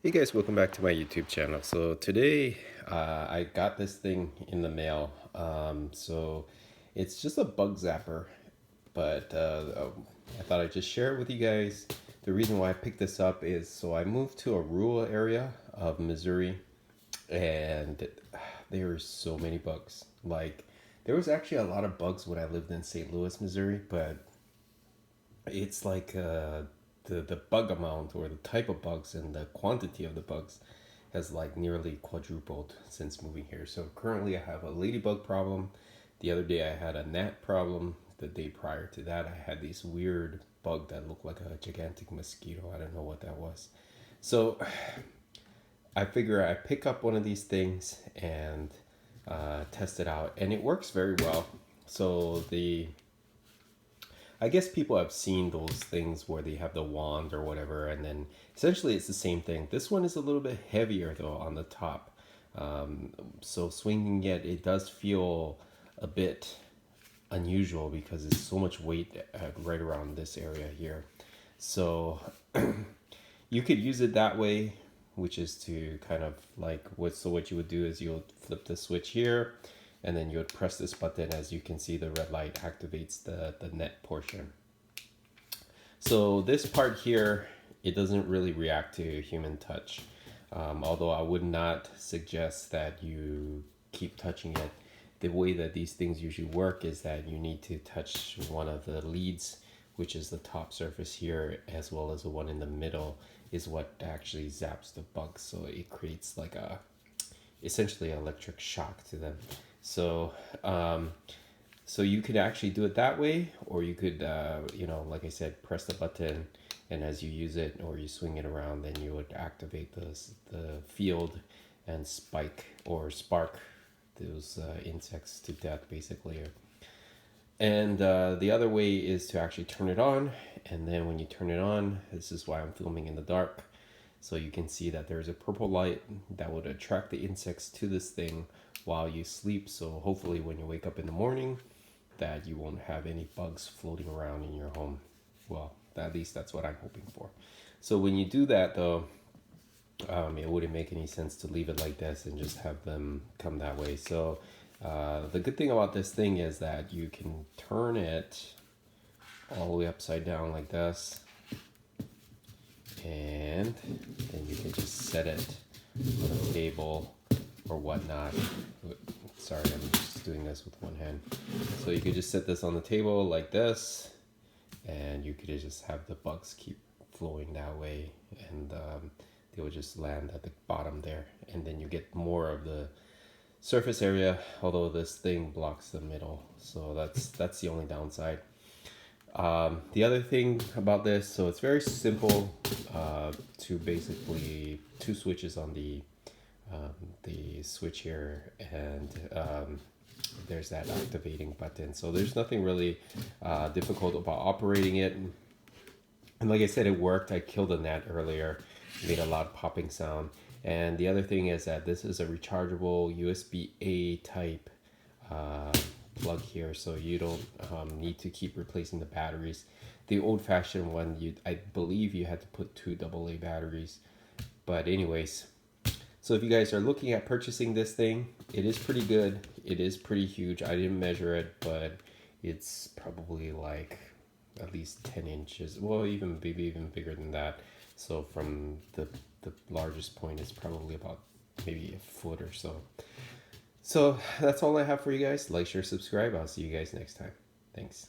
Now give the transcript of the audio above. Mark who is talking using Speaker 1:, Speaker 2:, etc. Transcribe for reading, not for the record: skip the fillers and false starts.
Speaker 1: Hey guys, welcome back to my YouTube channel. So today I got this thing in the mail. So it's just a bug zapper, but I thought I'd just share it with you guys. The reason why I picked this up is so I moved to a rural area of Missouri, and there are so many bugs. Like, there was actually a lot of bugs when I lived in St. Louis, Missouri, but it's like the bug amount or the type of bugs and the quantity of the bugs has like nearly quadrupled since moving here. So currently I have a ladybug problem. The other day I had a gnat problem. The day prior to that I had this weird bug that looked like a gigantic mosquito. I don't know what that was. So I figure I pick up one of these things and test it out, and it works very well. So I guess people have seen those things where they have the wand or whatever, and then essentially it's the same thing. This one is a little bit heavier though on the top. So swinging it does feel a bit unusual because it's so much weight right around this area here. So you could use it that way, which is to kind of like what you would do is you'll flip the switch here, and then you would press this button. As you can see, the red light activates the net portion. So this part here, it doesn't really react to human touch. Although I would not suggest that you keep touching it. The way that these things usually work is that you need to touch one of the leads, which is the top surface here, as well as the one in the middle is what actually zaps the bugs. So it creates like a essentially electric shock to them. So so you could actually do it that way, or you could like I said, press the button, and as you use it or you swing it around, then you would activate the field and spike or spark those insects to death basically. And the other way is to actually turn it on, and then when you turn it on, this is why I'm filming in the dark, so you can see that there's a purple light that would attract the insects to this thing while you sleep. So hopefully when you wake up in the morning, that you won't have any bugs floating around in your home. Well, at least that's what I'm hoping for. So when you do that though, it wouldn't make any sense to leave it like this and just have them come that way. So the good thing about this thing is that you can turn it all the way upside down like this, and then you can just set it on a table or whatnot. Sorry, I'm just doing this with one hand. So you could just set this on the table like this, and you could just have the bugs keep flowing that way, and they will just land at the bottom there, and then you get more of the surface area, although this thing blocks the middle. So that's the only downside. The other thing about this, so it's very simple to basically two switches on the switch here, and there's that activating button. So there's nothing really difficult about operating it. And like I said, it worked. I killed a gnat earlier, made a loud popping sound. And the other thing is that this is a rechargeable USB-A type plug here, so you don't need to keep replacing the batteries. The old-fashioned one, I believe you had to put two AA batteries. But anyways, so if you guys are looking at purchasing this thing, it is pretty good. It is pretty huge. I didn't measure it, but it's probably like at least 10 inches. Well, maybe even bigger than that. So from the largest point is probably about maybe a foot or so. So that's all I have for you guys. Like, share, subscribe. I'll see you guys next time. Thanks.